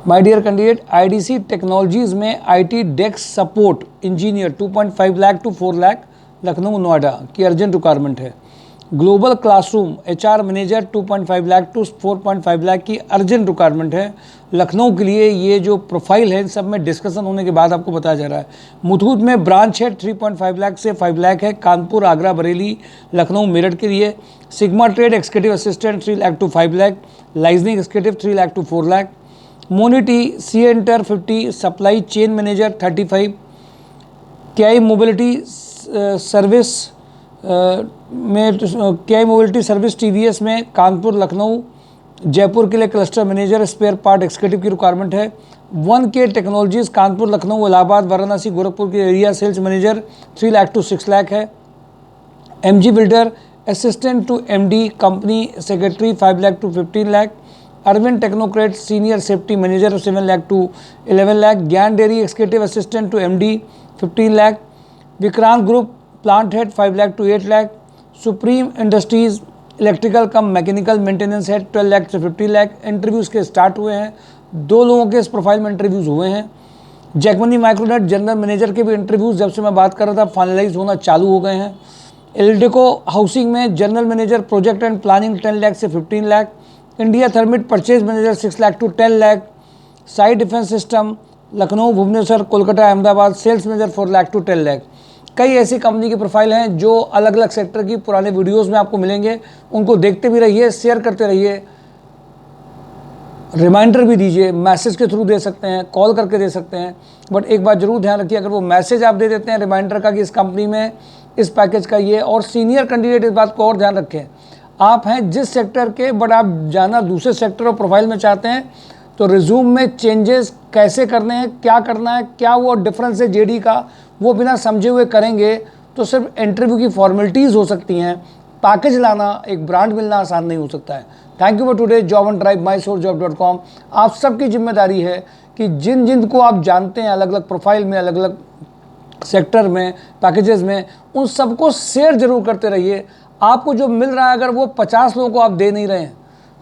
My dear candidate, IDC technologies में IT desk support engineer 2.5 lakh to 4 lakh Lucknow Noida की urgent requirement है। Global classroom HR manager 2.5 lakh to 4.5 lakh की urgent requirement है लखनऊ के लिए। ये जो प्रोफाइल है सब में डिस्कशन होने के बाद आपको बताया जा रहा है। मुथूट में ब्रांच है 3.5 लाख से 5 लाख है, कानपुर, आगरा, बरेली, लखनऊ, मेरठ के लिए। Sigma trade executive assistant 3 lakh to 5 lakh, liaisoning executive 3 lakh to 4 lakh, मोनिटी सी एंटर 50, supply chain manager 35, KI mobility service में केआई मोबिलिटी सर्विस टीवीएस में कानपुर, लखनऊ, जयपुर के लिए cluster manager spare part executive की रिक्वायरमेंट है। 1K टेक्नोलॉजीज कानपुर, लखनऊ, इलाहाबाद, वाराणसी, गोरखपुर के area sales manager 3 lakh to 6 lakh है। MG builder assistant to MD company secretary 5 lakh to 15 lakh. Arvind technocrat senior safety manager 7 lakh to 11 lakh. Gyan dairy executive assistant to MD 15 lakh. Vikrant group plant head 5 lakh to 8 lakh. Supreme industries electrical come mechanical maintenance head 12 lakh से 50 lakh. Interviews के start हुए हैं, 2 लोगों के इस profile में interviews हुए हैं। जैकमनी माइक्रोनेट जनरल मैनेजर के भी इंटरव्यूज़ जब से मैं बात कर रहा था फाइनलाइज होना चालू हो गए हैं। एल्डेको हाउसिंग में general manager project and planning 10 lakh से 15 lakh. India Thermit purchase manager 6 lakh to 10 lakh. Side defence system Lucknow, Bhubaneswar, Kolkata, Ahmedabad sales manager 4 lakh to 10 lakh. कई ऐसी कंपनी की प्रोफाइल हैं जो अलग अलग सेक्टर की पुराने वीडियोस में आपको मिलेंगे, उनको देखते भी रहिए, शेयर करते रहिए, रिमाइंडर भी दीजिए। मैसेज के थ्रू दे सकते हैं, कॉल करके दे सकते हैं, बट एक बात जरूर ध्यान रखिए, अगर वो मैसेज आप दे देते हैं रिमाइंडर का कि इस कंपनी में इस पैकेज का ये, और सीनियर कैंडिडेट इस बात को और ध्यान रखें, आप हैं जिस सेक्टर के बट आप जाना दूसरे सेक्टर और प्रोफाइल में चाहते हैं, तो रिज्यूम में चेंजेस कैसे करने हैं, क्या करना है, क्या वो डिफरेंस है जेडी का, वो बिना समझे हुए करेंगे तो सिर्फ इंटरव्यू की फॉर्मेलिटीज़ हो सकती हैं। पैकेज लाना, एक ब्रांड मिलना आसान नहीं हो सकता है। Thank you for today job and drive mysourcejob.com। आप सबकी जिम्मेदारी है कि जिन जिन को आप जानते हैं अलग अलग प्रोफाइल में, अलग अलग सेक्टर में, पैकेजेस में, उन सबको शेयर जरूर करते रहिए। आपको जो मिल रहा है अगर वो 50 लोगों को आप दे नहीं रहे हैं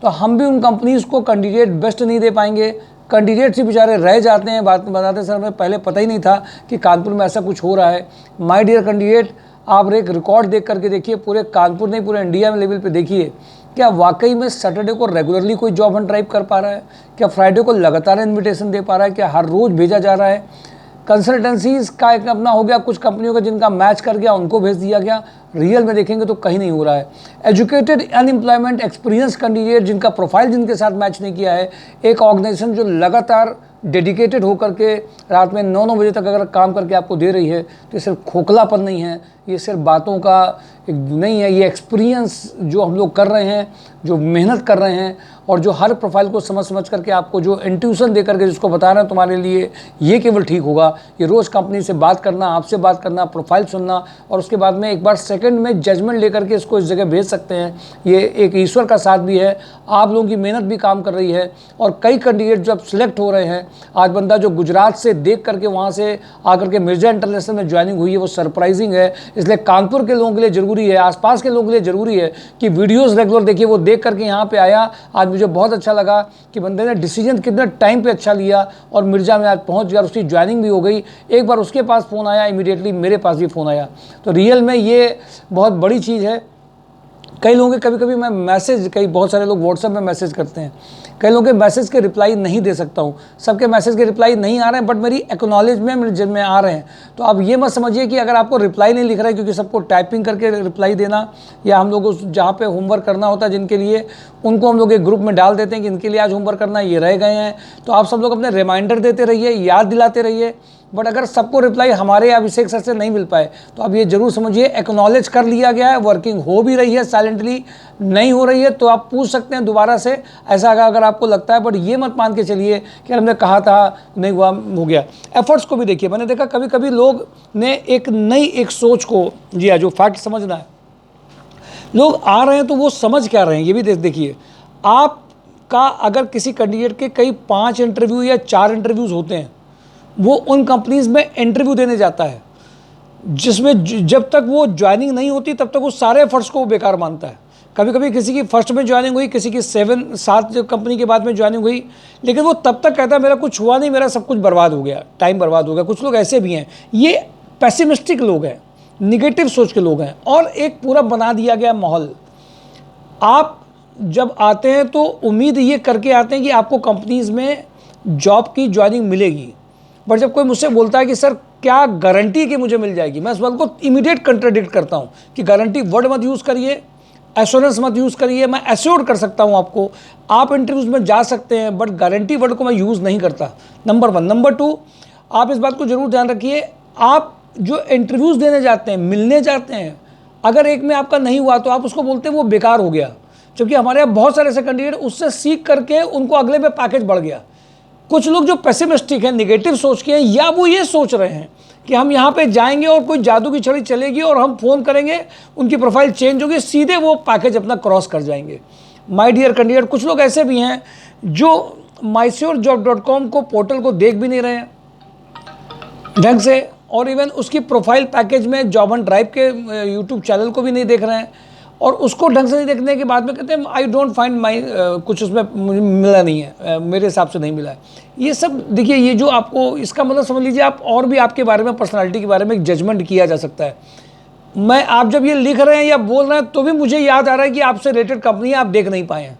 तो हम भी उन कंपनीज़ को कैंडिडेट बेस्ट नहीं दे पाएंगे। कैंडिडेट ही बेचारे रह जाते हैं, बात बताते सर हमें पहले पता ही नहीं था कि कानपुर में ऐसा कुछ हो रहा है। माय डियर कैंडिडेट, आप एक रिकॉर्ड देख करके देखिए, पूरे कानपुर नहीं पूरे इंडिया में लेवल पे देखिए, क्या वाकई में सैटरडे को रेगुलरली कोई जॉब एंड ड्राइव कर पा रहा है? क्या फ्राइडे को लगातार इन्विटेशन दे पा रहा है? क्या हर रोज़ भेजा जा रहा है? कंसल्टेंसीज का एक अपना हो गया, कुछ कंपनियों का जिनका मैच कर गया उनको भेज दिया गया। रियल में देखेंगे तो कहीं नहीं हो रहा है। एजुकेटेड अनएम्प्लॉयमेंट एक्सपीरियंस कैंडिडेट जिनका प्रोफाइल जिनके साथ मैच नहीं किया है, एक ऑर्गेनाइजेशन जो लगातार डेडिकेटेड होकर के रात में 9-9 बजे तक अगर काम करके आपको दे रही है तो ये सिर्फ खोखलापन नहीं है, ये सिर्फ बातों का नहीं है, ये एक्सपीरियंस जो हम लोग कर रहे हैं, जो मेहनत कर रहे हैं और जो हर प्रोफाइल को समझ समझ करके आपको जो इंट्यूशन दे करके जिसको बता रहे हैं तुम्हारे लिए ये केवल ठीक होगा। ये रोज़ कंपनी से बात करना, आपसे बात करना, प्रोफाइल सुनना और उसके बाद में एक बार सेकंड में जजमेंट लेकर के इसको इस जगह भेज सकते हैं, ये एक ईश्वर का साथ भी है। आप लोगों की मेहनत भी काम कर रही है और कई कैंडिडेट जब सिलेक्ट हो रहे हैं, आज बंदा जो गुजरात से देख करके वहाँ से आकर के मिर्जा इंटरनेशनल में ज्वाइनिंग हुई है, वो सरप्राइजिंग है। इसलिए कानपुर के लोगों के लिए ज़रूरी है, आसपास के लोगों के लिए ज़रूरी है कि वीडियोस रेगुलर देखिए। वो देख करके यहाँ पे आया, आज मुझे बहुत अच्छा लगा कि बंदे ने डिसीजन कितने टाइम पे अच्छा लिया और मिर्जा में आज पहुँच गया, उसकी ज्वाइनिंग भी हो गई। एक बार उसके पास फ़ोन आया, इमीडिएटली मेरे पास भी फ़ोन आया। तो रियल में ये बहुत बड़ी चीज़ है। कई लोगों के कभी कभी मैं मैसेज, बहुत सारे लोग व्हाट्सएप में मैसेज करते हैं, कई लोगों के मैसेज के रिप्लाई नहीं दे सकता हूँ, सबके मैसेज के रिप्लाई नहीं आ रहे हैं, बट मेरी एक्नॉलेजमेंट मेरे जिन में आ रहे हैं। तो आप ये मत समझिए कि अगर आपको रिप्लाई नहीं लिख रहा है क्योंकि सबको टाइपिंग करके रिप्लाई देना, या हम लोग जहाँ पे होमवर्क करना होता है जिनके लिए, उनको हम लोग एक ग्रुप में डाल देते हैं कि इनके लिए आज होमवर्क करना, ये रह गए हैं। तो आप सब लोग अपने रिमाइंडर देते रहिए, याद दिलाते रहिए। बट अगर सबको रिप्लाई हमारे अभिषेक सर से नहीं मिल पाए तो आप ये जरूर समझिए एक्नॉलेज कर लिया गया है, वर्किंग हो भी रही है, साइलेंटली नहीं हो रही है तो आप पूछ सकते हैं दोबारा से, ऐसा अगर आपको लगता है। बट ये मत मान के चलिए कि हमने कहा था नहीं हुआ, हो गया। एफर्ट्स को भी देखिए, मैंने देखा कभी कभी लोग ने एक नई सोच को, जी हाँ, जो फैक्ट समझना है, लोग आ रहे हैं तो वो समझ क्या रहे हैं ये भी देखिए। आपका अगर किसी कैंडिडेट के कई 5 इंटरव्यू या 4 इंटरव्यूज़ होते हैं, वो उन कंपनीज़ में इंटरव्यू देने जाता है जिसमें जब तक वो ज्वाइनिंग नहीं होती तब तक वो सारे एफर्ट्स को बेकार मानता है। कभी कभी किसी की फर्स्ट में ज्वाइनिंग हुई, किसी की 7 कंपनी के बाद में ज्वाइनिंग हुई, लेकिन वो तब तक कहता है मेरा कुछ हुआ नहीं, मेरा सब कुछ बर्बाद हो गया, टाइम बर्बाद हो गया। कुछ लोग ऐसे भी हैं, ये पैसिमिस्टिक लोग हैं, निगेटिव सोच के लोग हैं, और एक पूरा बना दिया गया माहौल। आप जब आते हैं तो उम्मीद ये करके आते हैं कि आपको कंपनीज़ में जॉब की ज्वाइनिंग मिलेगी, बट जब कोई मुझसे बोलता है कि सर क्या गारंटी कि मुझे मिल जाएगी, मैं इस बात को इमीडिएट कंट्राडिक्ट करता हूँ कि गारंटी वर्ड मत यूज़ करिए, एश्योरेंस मत यूज़ करिए। मैं एश्योर कर सकता हूँ आपको, आप इंटरव्यूज़ में जा सकते हैं, बट गारंटी वर्ड को मैं यूज़ नहीं करता, नंबर 1। नंबर 2, आप इस बात को ज़रूर ध्यान रखिए, आप जो इंटरव्यूज़ देने जाते हैं, मिलने जाते हैं, अगर एक में आपका नहीं हुआ तो आप उसको बोलते हैं वो बेकार हो गया, जबकि हमारे यहाँ बहुत सारे ऐसे कैंडिडेट उससे सीख करके उनको अगले में पैकेज बढ़ गया। कुछ लोग जो पेसिमिस्टिक हैं, निगेटिव सोच के हैं, या वो ये सोच रहे हैं कि हम यहाँ पे जाएंगे और कोई जादू की छड़ी चलेगी और हम फ़ोन करेंगे, उनकी प्रोफाइल चेंज होगी, सीधे वो पैकेज अपना क्रॉस कर जाएंगे। माय डियर कैंडिडेट, कुछ लोग ऐसे भी हैं जो mysurejob.com को, पोर्टल को देख भी नहीं रहे हैं ढंग से, और इवन उसकी प्रोफाइल पैकेज में जॉब ऑन ड्राइव के यूट्यूब चैनल को भी नहीं देख रहे हैं, और उसको ढंग से नहीं देखने के बाद में कहते हैं आई डोंट फाइंड माई, कुछ उसमें मुझे मिला नहीं है, मेरे हिसाब से नहीं मिला है। ये सब देखिए, ये जो आपको, इसका मतलब समझ लीजिए आप, और भी आपके बारे में, पर्सनालिटी के बारे में एक जजमेंट किया जा सकता है। मैं, आप जब ये लिख रहे हैं या बोल रहे हैं तो भी मुझे याद आ रहा है कि आपसे रिलेटेड कंपनी आप देख नहीं पाए हैं।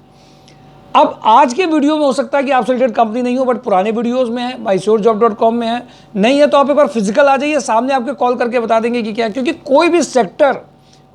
अब आज के वीडियो में हो सकता है कि आपसे रिलेटेड कंपनी नहीं हो, बट पुराने वीडियोस में है, mysurejob.com में है। नहीं है तो आप एक बार फिजिकल आ जाइए, सामने आपके कॉल करके बता देंगे कि क्या है, क्योंकि कोई भी सेक्टर,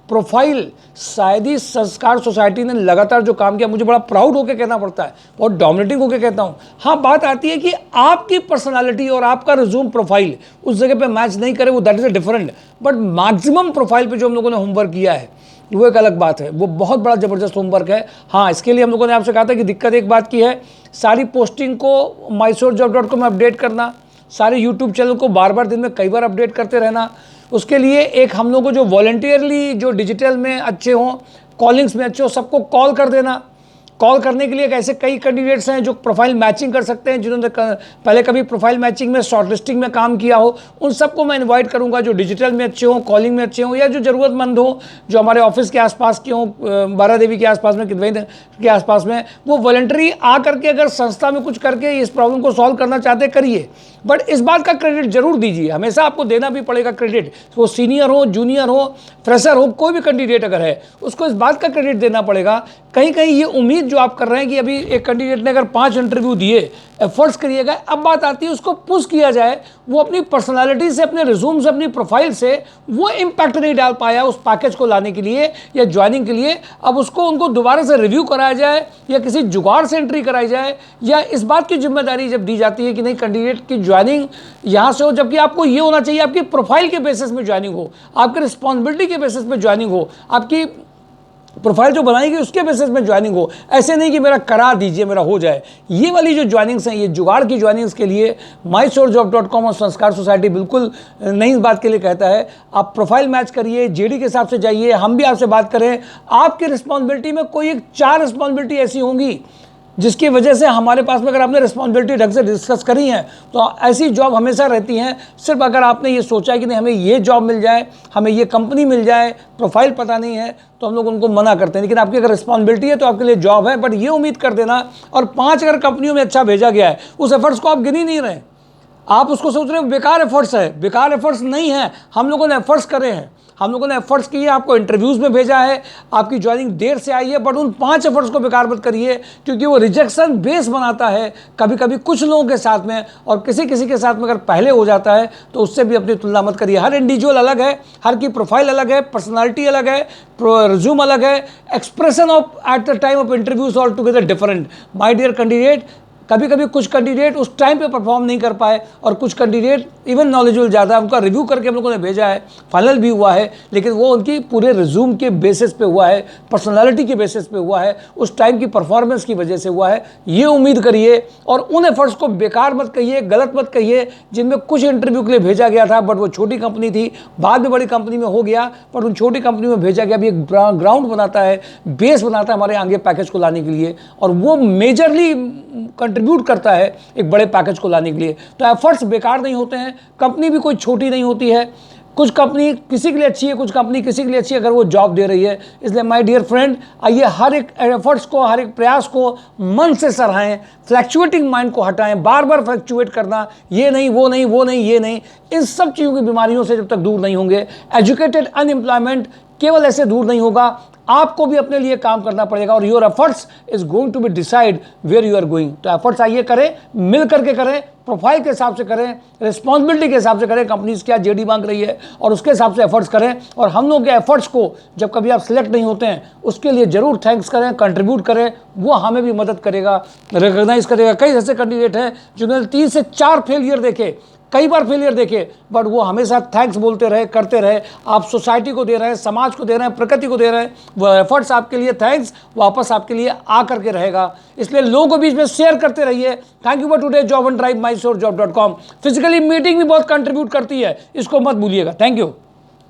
प्रोफाइल, शायद ही संस्कार सोसाइटी ने लगातार जो काम किया, मुझे बड़ा प्राउड होकर कहना पड़ता है, बहुत डोमिनेटिंग होकर कहता हूँ। हाँ, बात आती है कि आपकी पर्सनालिटी और आपका रिज्यूम प्रोफाइल उस जगह पे मैच नहीं करे, वो that is a different, but maximum profile पे जो हम लोगों ने होमवर्क किया है वो एक अलग बात है, वो बहुत बड़ा ज़बरदस्त होमवर्क है। हाँ, इसके लिए हम लोगों ने आपसे कहा था कि दिक्कत एक बात की है, सारी पोस्टिंग को mysurejob.com में अपडेट करना, सारे यूट्यूब चैनल को बार बार दिन में कई बार अपडेट करते रहना। उसके लिए एक हम लोग को जो वॉलंटियरली, जो डिजिटल में अच्छे हों, कॉलिंग्स में अच्छे हो, सबको कॉल कर देना। कॉल करने के लिए ऐसे कई कैंडिडेट्स हैं जो प्रोफाइल मैचिंग कर सकते हैं, जिन्होंने पहले कभी प्रोफाइल मैचिंग में, शॉर्ट लिस्टिंग में काम किया हो, उन सबको मैं इनवाइट करूंगा, जो डिजिटल में अच्छे हों, कॉलिंग में अच्छे हों, या जो ज़रूरतमंद हो, जो हमारे ऑफिस के आसपास के हों, बारा देवी के आसपास में, किदवई के आसपास में, वो वॉलंटरी आ करके अगर संस्था में कुछ करके इस प्रॉब्लम को सॉल्व करना चाहते करिए। बट इस बात का क्रेडिट जरूर दीजिए, हमेशा आपको देना भी पड़ेगा क्रेडिट, वो सीनियर हो, जूनियर हो, फ्रेशर हो, कोई भी कैंडिडेट अगर है उसको इस बात का क्रेडिट देना पड़ेगा। कहीं कहीं ये उम्मीद जो आप कर रहे हैं कि अभी एक कैंडिडेट ने अगर 5 इंटरव्यू दिए, एफर्ट्स करिए गए, अब बात आती है उसको पुश किया जाए, वो अपनी पर्सनालिटी से, अपने रिज्यूम से, अपनी प्रोफाइल से वो इम्पैक्ट नहीं डाल पाया उस पैकेज को लाने के लिए या ज्वाइनिंग के लिए, अब उसको, उनको दोबारा से रिव्यू कराया जाए या किसी जुगाड़ से एंट्री कराई जाए, या इस बात की जिम्मेदारी जब दी जाती है कि नहीं, कैंडिडेट की ज्वाइनिंग यहाँ से हो, जबकि आपको ये होना चाहिए आपकी प्रोफाइल के बेसिस में ज्वाइनिंग हो, आपकी रिस्पॉन्सिबिलिटी के बेसिस में ज्वाइनिंग हो, आपकी प्रोफाइल जो बनाएगी उसके बेसिस में ज्वाइनिंग हो। ऐसे नहीं कि मेरा करा दीजिए, मेरा हो जाए। ये वाली जो ज्वाइनिंग्स हैं, ये जुगाड़ की ज्वाइनिंग्स के लिए mysurejob.com और संस्कार सोसाइटी बिल्कुल नहीं इस बात के लिए कहता है। आप प्रोफाइल मैच करिए, जेडी के हिसाब से जाइए, हम भी आपसे बात करें, आपकी रिस्पॉन्सिबिलिटी में कोई एक 4 रिस्पॉन्सिबिलिटी ऐसी होंगी जिसकी वजह से हमारे पास में, अगर आपने रिस्पॉन्सिबिलिटी ढंग से डिस्कस करी है तो ऐसी जॉब हमेशा रहती हैं। सिर्फ अगर आपने ये सोचा है कि नहीं हमें ये जॉब मिल जाए, हमें ये कंपनी मिल जाए, प्रोफाइल पता नहीं है, तो हम लोग उनको मना करते हैं। लेकिन आपकी अगर रिस्पॉन्सिबिलिटी है तो आपके लिए जॉब है, बट ये उम्मीद कर देना, और 5 अगर कंपनियों में अच्छा भेजा गया है, उस एफर्ट्स को आप गिन ही नहीं रहे, आप उसको सोच रहे हो बेकार एफर्ट्स है। बेकार एफर्ट्स नहीं है, हम लोगों ने एफर्ट्स करे हैं, हम लोगों ने एफर्ट्स किए, आपको इंटरव्यूज़ में भेजा है, आपकी ज्वाइनिंग देर से आई है, बट उन 5 एफर्ट्स को बेकार मत करिए, क्योंकि वो रिजेक्शन बेस बनाता है कभी कभी कुछ लोगों के साथ में, और किसी किसी के साथ में अगर पहले हो जाता है तो उससे भी अपनी तुलना मत करिए। हर इंडिविजुअल अलग है, हर की प्रोफाइल अलग है, पर्सनालिटी अलग है, रिज्यूम अलग है, expression of at the time of interviews altogether different. My dear candidate, कभी कभी कुछ कैंडिडेट उस टाइम पे परफॉर्म नहीं कर पाए, और कुछ कैंडिडेट इवन नॉलेजेबल ज़्यादा है, उनका रिव्यू करके हम लोगों ने भेजा है, फाइनल भी हुआ है, लेकिन वो उनकी पूरे रिज्यूम के बेसिस पे हुआ है, पर्सनालिटी के बेसिस पे हुआ है, उस टाइम की परफॉर्मेंस की वजह से हुआ है। ये उम्मीद करिए, और उन एफर्ट्स को बेकार मत कहिए, गलत मत कहिए, जिनमें कुछ इंटरव्यू के लिए भेजा गया था, बट वो छोटी कंपनी थी, बाद में बड़ी कंपनी में हो गया, पर उन छोटी कंपनी में भेजा गया भी एक ग्राउंड बनाता है, बेस बनाता है हमारे आगे पैकेज को लाने के लिए, और वो मेजरली कंट्रीब्यूट करता है एक बड़े पैकेज को लाने के लिए। तो एफर्ट्स बेकार नहीं होते हैं, कंपनी भी कोई छोटी नहीं होती है, कुछ कंपनी किसी के लिए अच्छी है, कुछ कंपनी किसी के लिए अच्छी है अगर वो जॉब दे रही है। इसलिए माय डियर फ्रेंड, आइए हर एक एफर्ट्स को, हर एक प्रयास को मन से सराहें, फ्लैक्चुएटिंग माइंड को हटाएं। बार बार फ्लैक्चुएट करना, ये नहीं वो नहीं वो नहीं ये नहीं, इन सब चीज़ों की बीमारियों से जब तक दूर नहीं होंगे, एजुकेटेड अनएम्प्लॉयमेंट केवल ऐसे दूर नहीं होगा, आपको भी अपने लिए काम करना पड़ेगा और your efforts is going to be decide where you are going. तो एफर्ट्स आइए करें, मिल करके करें, प्रोफाइल के हिसाब से करें, रिस्पॉन्सिबिलिटी के हिसाब से करें, कंपनीज क्या जेडी मांग रही है और उसके हिसाब से एफर्ट्स करें। और हम लोग के एफर्ट्स को जब कभी आप सिलेक्ट नहीं होते हैं उसके लिए जरूर थैंक्स करें, कंट्रीब्यूट करें, वो हमें भी मदद करेगा, रिकॉग्नाइज करेगा। कई ऐसे कैंडिडेट हैं जिन्होंने 3 से 4 फेलियर देखे, कई बार फेलियर देखे, बट वो हमेशा थैंक्स बोलते रहे, करते रहे। आप सोसाइटी को दे रहे हैं, समाज को दे रहे हैं, प्रकृति को दे रहे हैं, वो एफर्ट्स आपके लिए थैंक्स वापस आपके लिए आ करके रहेगा। इसलिए लोगों के बीच में शेयर करते रहिए। Thank you for today job and drive, mysourcejob.com। Physically meeting भी बहुत कंट्रीब्यूट करती है, इसको मत भूलिएगा। Thank you.